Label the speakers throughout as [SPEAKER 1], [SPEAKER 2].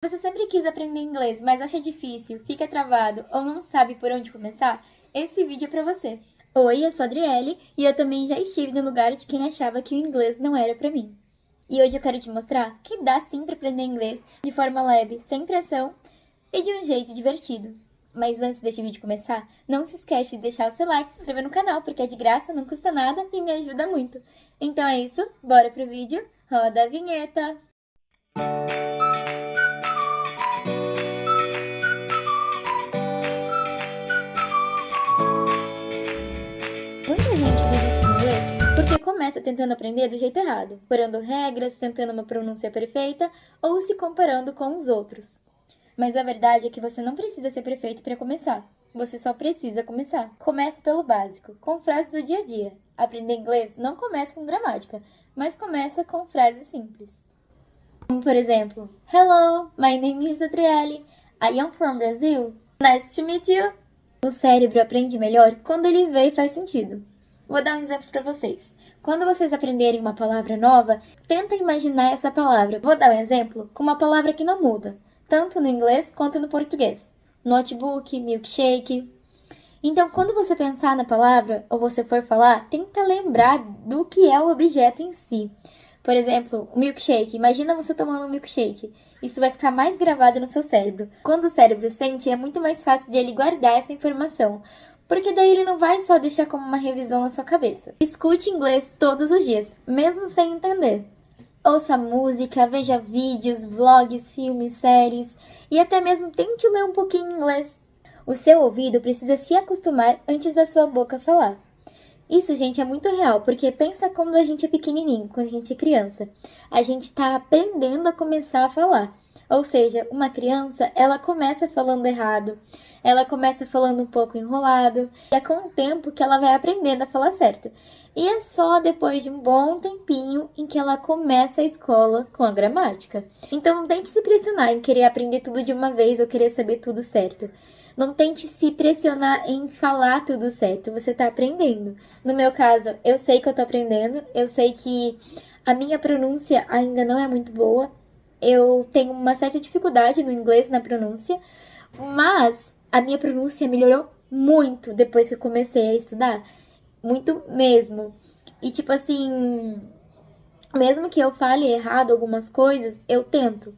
[SPEAKER 1] Você sempre quis aprender inglês, mas acha difícil, fica travado ou não sabe por onde começar? Esse vídeo é pra você. Oi, eu sou a Adriele e eu também já estive no lugar de quem achava que o inglês não era pra mim. E hoje eu quero te mostrar que dá sim pra aprender inglês de forma leve, sem pressão e de um jeito divertido. Mas antes desse vídeo começar, não se esquece de deixar o seu like e se inscrever no canal, porque é de graça, não custa nada e me ajuda muito. Então é isso, bora pro vídeo, roda a vinheta! Muita gente desiste do inglês porque começa tentando aprender do jeito errado, furando regras, tentando uma pronúncia perfeita ou se comparando com os outros. Mas a verdade é que você não precisa ser perfeito para começar. Você só precisa começar. Comece pelo básico, com frases do dia a dia. Aprender inglês não começa com gramática, mas começa com frases simples. Como por exemplo, Hello, my name is Adriele. I am from Brazil. Nice to meet you. O cérebro aprende melhor quando ele vê e faz sentido. Vou dar um exemplo para vocês. Quando vocês aprenderem uma palavra nova, tenta imaginar essa palavra. Vou dar um exemplo com uma palavra que não muda, tanto no inglês quanto no português. Notebook, milkshake. Então, quando você pensar na palavra ou você for falar, tenta lembrar do que é o objeto em si. Por exemplo, o milkshake. Imagina você tomando um milkshake. Isso vai ficar mais gravado no seu cérebro. Quando o cérebro sente, é muito mais fácil de ele guardar essa informação. Porque daí ele não vai só deixar como uma revisão na sua cabeça. Escute inglês todos os dias, mesmo sem entender. Ouça música, veja vídeos, vlogs, filmes, séries e até mesmo tente ler um pouquinho em inglês. O seu ouvido precisa se acostumar antes da sua boca falar. Isso, gente, é muito real, porque pensa quando a gente é pequenininho, quando a gente é criança. A gente tá aprendendo a começar a falar. Ou seja, uma criança, ela começa falando errado, ela começa falando um pouco enrolado, e é com o tempo que ela vai aprendendo a falar certo. E é só depois de um bom tempinho em que ela começa a escola com a gramática. Então não tente se pressionar em querer aprender tudo de uma vez ou querer saber tudo certo. Não tente se pressionar em falar tudo certo, você tá aprendendo. No meu caso, eu sei que eu tô aprendendo, eu sei que a minha pronúncia ainda não é muito boa, eu tenho uma certa dificuldade no inglês na pronúncia, mas a minha pronúncia melhorou muito depois que eu comecei a estudar, muito mesmo. E tipo assim, mesmo que eu fale errado algumas coisas, eu tento.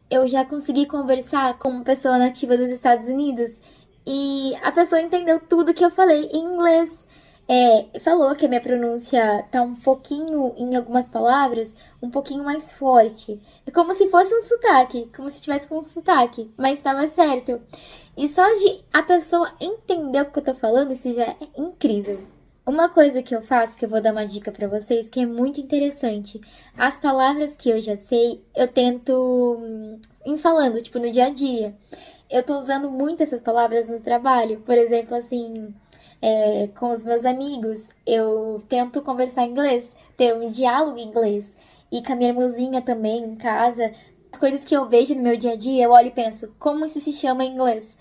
[SPEAKER 1] Eu já consegui conversar com uma pessoa nativa dos Estados Unidos e a pessoa entendeu tudo que eu falei em inglês. Falou que a minha pronúncia tá um pouquinho, em algumas palavras, um pouquinho mais forte. É como se fosse um sotaque, como se tivesse com um sotaque, mas estava certo. E só de a pessoa entender o que eu tô falando, isso já é incrível. Uma coisa que eu faço, que eu vou dar uma dica pra vocês, que é muito interessante. As palavras que eu já sei, eu tento ir falando, tipo, no dia a dia. Eu tô usando muito essas palavras no trabalho. Por exemplo, assim, com os meus amigos, eu tento conversar em inglês, ter um diálogo em inglês. E com a minha irmãzinha também, em casa. As coisas que eu vejo no meu dia a dia, eu olho e penso, como isso se chama em inglês?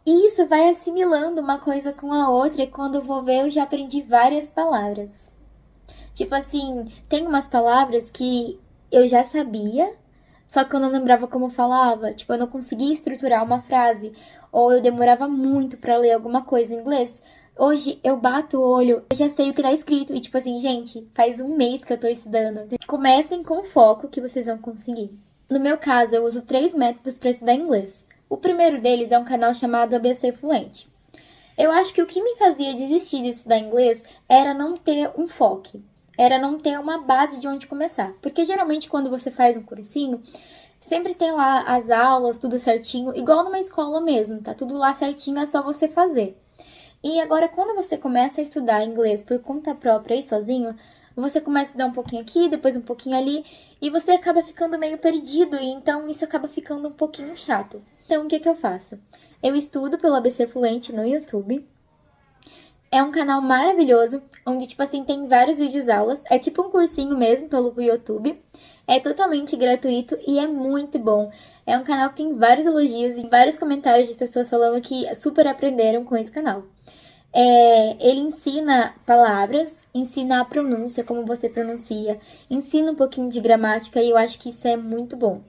[SPEAKER 1] E isso vai assimilando uma coisa com a outra, e quando eu vou ver, eu já aprendi várias palavras. Tipo assim, tem umas palavras que eu já sabia, só que eu não lembrava como falava. Tipo, eu não conseguia estruturar uma frase, ou eu demorava muito pra ler alguma coisa em inglês. Hoje eu bato o olho, eu já sei o que tá escrito. E tipo assim, gente, faz um mês que eu tô estudando. Comecem com foco que vocês vão conseguir. No meu caso, eu uso 3 métodos para estudar inglês. O primeiro deles é um canal chamado ABC Fluente. Eu acho que o que me fazia desistir de estudar inglês era não ter um foco, era não ter uma base de onde começar. Porque geralmente quando você faz um cursinho, sempre tem lá as aulas, tudo certinho, igual numa escola mesmo, tá tudo lá certinho, é só você fazer. E agora, quando você começa a estudar inglês por conta própria e sozinho, você começa a dar um pouquinho aqui, depois um pouquinho ali, e você acaba ficando meio perdido, e então isso acaba ficando um pouquinho chato. Então, o que eu faço? Eu estudo pelo ABC Fluente no YouTube. É um canal maravilhoso, onde, tipo assim, tem vários vídeos aulas. É tipo um cursinho mesmo pelo YouTube. É totalmente gratuito e é muito bom. É um canal que tem vários elogios e vários comentários de pessoas falando que super aprenderam com esse canal. Ele ensina palavras, ensina a pronúncia, como você pronuncia, ensina um pouquinho de gramática e eu acho que isso é muito bom.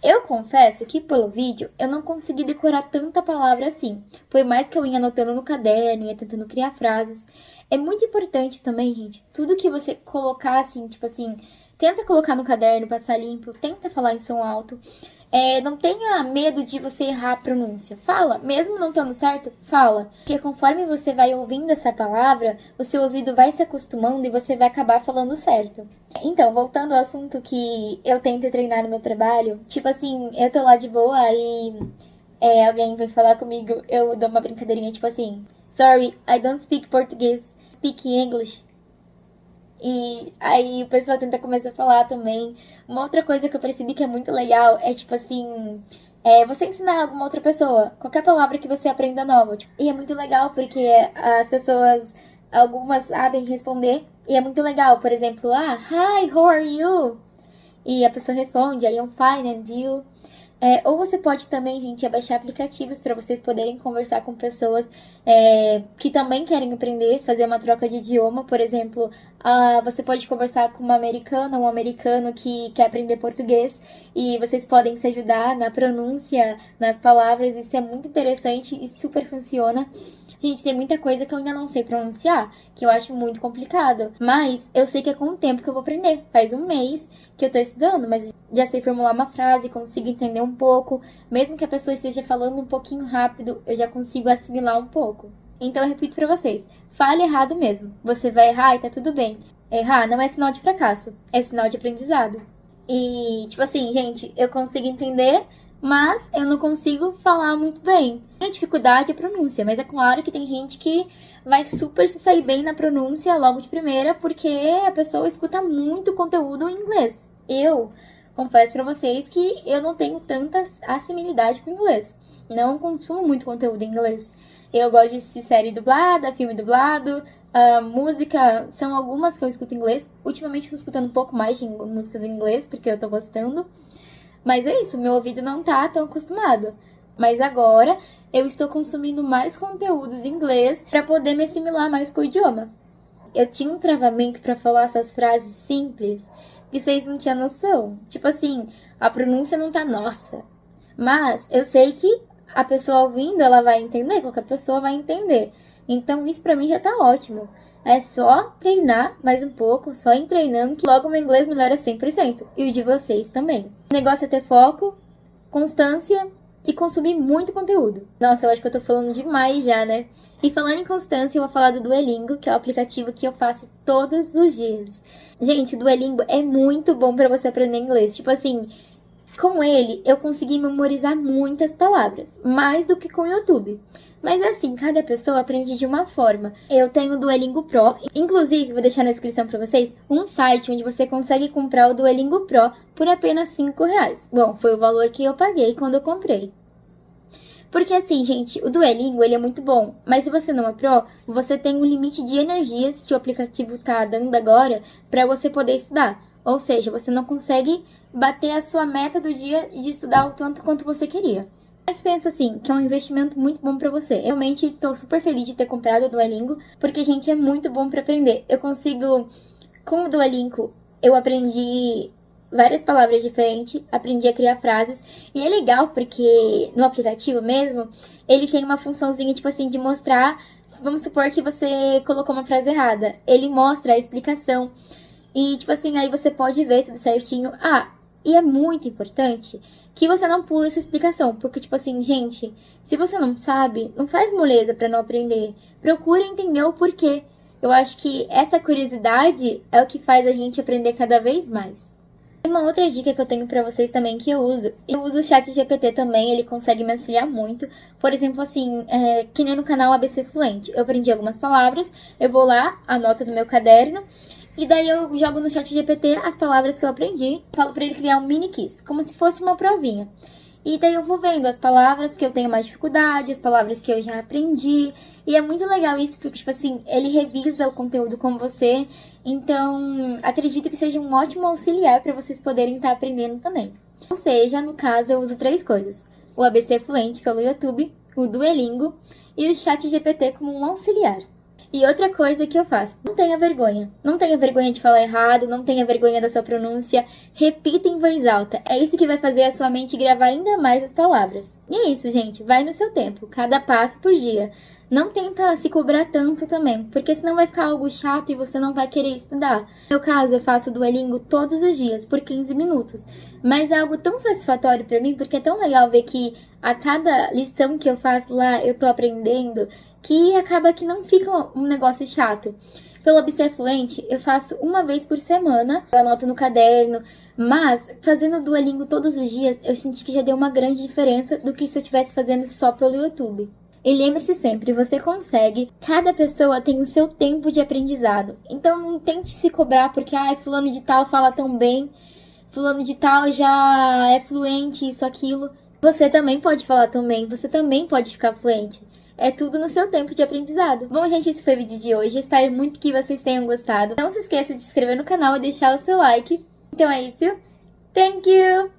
[SPEAKER 1] Eu confesso que pelo vídeo eu não consegui decorar tanta palavra assim. Por mais que eu ia anotando no caderno, ia tentando criar frases. É muito importante também, gente, tudo que você colocar assim, tipo assim, tenta colocar no caderno, passar limpo, tenta falar em som alto. Não tenha medo de você errar a pronúncia. Fala, mesmo não estando certo, fala. Porque conforme você vai ouvindo essa palavra, o seu ouvido vai se acostumando e você vai acabar falando certo. Então, voltando ao assunto que eu tento treinar no meu trabalho, tipo assim, eu tô lá de boa e alguém vai falar comigo, eu dou uma brincadeirinha, tipo assim, sorry, I don't speak Portuguese, speak English. E aí o pessoal tenta começar a falar também. Uma outra coisa que eu percebi que é muito legal é, tipo assim, você ensinar alguma outra pessoa, qualquer palavra que você aprenda nova. Tipo, e é muito legal porque as pessoas, algumas sabem responder. E é muito legal, por exemplo, hi, how are you? E a pessoa responde, I am fine, and you? Ou você pode também, gente, baixar aplicativos para vocês poderem conversar com pessoas que também querem aprender, fazer uma troca de idioma. Por exemplo, você pode conversar com uma americana ou um americano que quer aprender português e vocês podem se ajudar na pronúncia, nas palavras. Isso é muito interessante e super funciona. Gente, tem muita coisa que eu ainda não sei pronunciar, que eu acho muito complicado. Mas eu sei que é com o tempo que eu vou aprender. Faz um mês que eu tô estudando, mas já sei formular uma frase, consigo entender um pouco. Mesmo que a pessoa esteja falando um pouquinho rápido, eu já consigo assimilar um pouco. Então eu repito pra vocês, fale errado mesmo. Você vai errar e tá tudo bem. Errar não é sinal de fracasso, é sinal de aprendizado. E, tipo assim, gente, eu consigo entender, mas eu não consigo falar muito bem. A dificuldade é a pronúncia, mas é claro que tem gente que vai super se sair bem na pronúncia logo de primeira, porque a pessoa escuta muito conteúdo em inglês. Eu confesso pra vocês que eu não tenho tanta assimilidade com inglês. Não consumo muito conteúdo em inglês. Eu gosto de assistir série dublada, filme dublado, música, são algumas que eu escuto em inglês. Ultimamente eu tô escutando um pouco mais de músicas em inglês, porque eu tô gostando. Mas é isso, meu ouvido não tá tão acostumado. Mas agora eu estou consumindo mais conteúdos em inglês para poder me assimilar mais com o idioma. Eu tinha um travamento para falar essas frases simples que vocês não tinham noção. Tipo assim, a pronúncia não tá nossa. Mas eu sei que a pessoa ouvindo, ela vai entender, qualquer pessoa vai entender. Então isso pra mim já tá ótimo. É só treinar mais um pouco, só ir treinando, que logo o meu inglês melhora 100%. E o de vocês também. O negócio é ter foco, constância e consumir muito conteúdo. Nossa, eu acho que eu tô falando demais já, né? E falando em constância, eu vou falar do Duolingo, que é o aplicativo que eu faço todos os dias. Gente, o Duolingo é muito bom pra você aprender inglês. Tipo assim, com ele eu consegui memorizar muitas palavras, mais do que com o YouTube. Mas assim, cada pessoa aprende de uma forma. Eu tenho o Duolingo Pro, inclusive vou deixar na descrição pra vocês um site onde você consegue comprar o Duolingo Pro por apenas R$5. Bom, foi o valor que eu paguei quando eu comprei. Porque assim, gente, o Duolingo ele é muito bom, mas se você não é Pro, você tem um limite de energias que o aplicativo tá dando agora pra você poder estudar. Ou seja, você não consegue bater a sua meta do dia de estudar o tanto quanto você queria. Mas pensa assim, que é um investimento muito bom pra você. Eu realmente tô super feliz de ter comprado o Duolingo, porque, gente, é muito bom pra aprender. Eu consigo, com o Duolingo, eu aprendi várias palavras diferentes, aprendi a criar frases. E é legal porque no aplicativo mesmo, ele tem uma funçãozinha, tipo assim, de mostrar, vamos supor que você colocou uma frase errada. Ele mostra a explicação. E, tipo assim, aí você pode ver tudo certinho. E é muito importante que você não pule essa explicação. Porque, tipo assim, gente, se você não sabe, não faz moleza pra não aprender. Procura entender o porquê. Eu acho que essa curiosidade é o que faz a gente aprender cada vez mais. Uma outra dica que eu tenho pra vocês também que eu uso o ChatGPT também, ele consegue me auxiliar muito. Por exemplo, assim, que nem no canal ABC Fluente. Eu aprendi algumas palavras, eu vou lá, anoto no meu caderno. E daí eu jogo no ChatGPT as palavras que eu aprendi, falo pra ele criar um mini quiz, como se fosse uma provinha. E daí eu vou vendo as palavras que eu tenho mais dificuldade, as palavras que eu já aprendi. E é muito legal isso, porque, tipo assim, ele revisa o conteúdo com você. Então, acredito que seja um ótimo auxiliar para vocês poderem estar aprendendo também. Ou seja, no caso, eu uso 3 coisas. O ABC Fluente pelo YouTube, o Duolingo e o ChatGPT como um auxiliar. E outra coisa que eu faço, não tenha vergonha. Não tenha vergonha de falar errado, não tenha vergonha da sua pronúncia. Repita em voz alta. É isso que vai fazer a sua mente gravar ainda mais as palavras. E é isso, gente. Vai no seu tempo. Cada passo por dia. Não tenta se cobrar tanto também, porque senão vai ficar algo chato e você não vai querer estudar. No meu caso, eu faço Duolingo todos os dias, por 15 minutos. Mas é algo tão satisfatório pra mim, porque é tão legal ver que a cada lição que eu faço lá, eu tô aprendendo, que acaba que não fica um negócio chato. Pelo Obser Fluente, eu faço uma vez por semana, eu anoto no caderno, mas fazendo o Duolingo todos os dias, eu senti que já deu uma grande diferença do que se eu estivesse fazendo só pelo YouTube. E lembre-se sempre, você consegue. Cada pessoa tem o seu tempo de aprendizado. Então não tente se cobrar porque, fulano de tal fala tão bem, fulano de tal já é fluente, isso, aquilo. Você também pode falar tão bem, você também pode ficar fluente. É tudo no seu tempo de aprendizado. Bom, gente, esse foi o vídeo de hoje. Espero muito que vocês tenham gostado. Não se esqueça de se inscrever no canal e deixar o seu like. Então é isso. Thank you!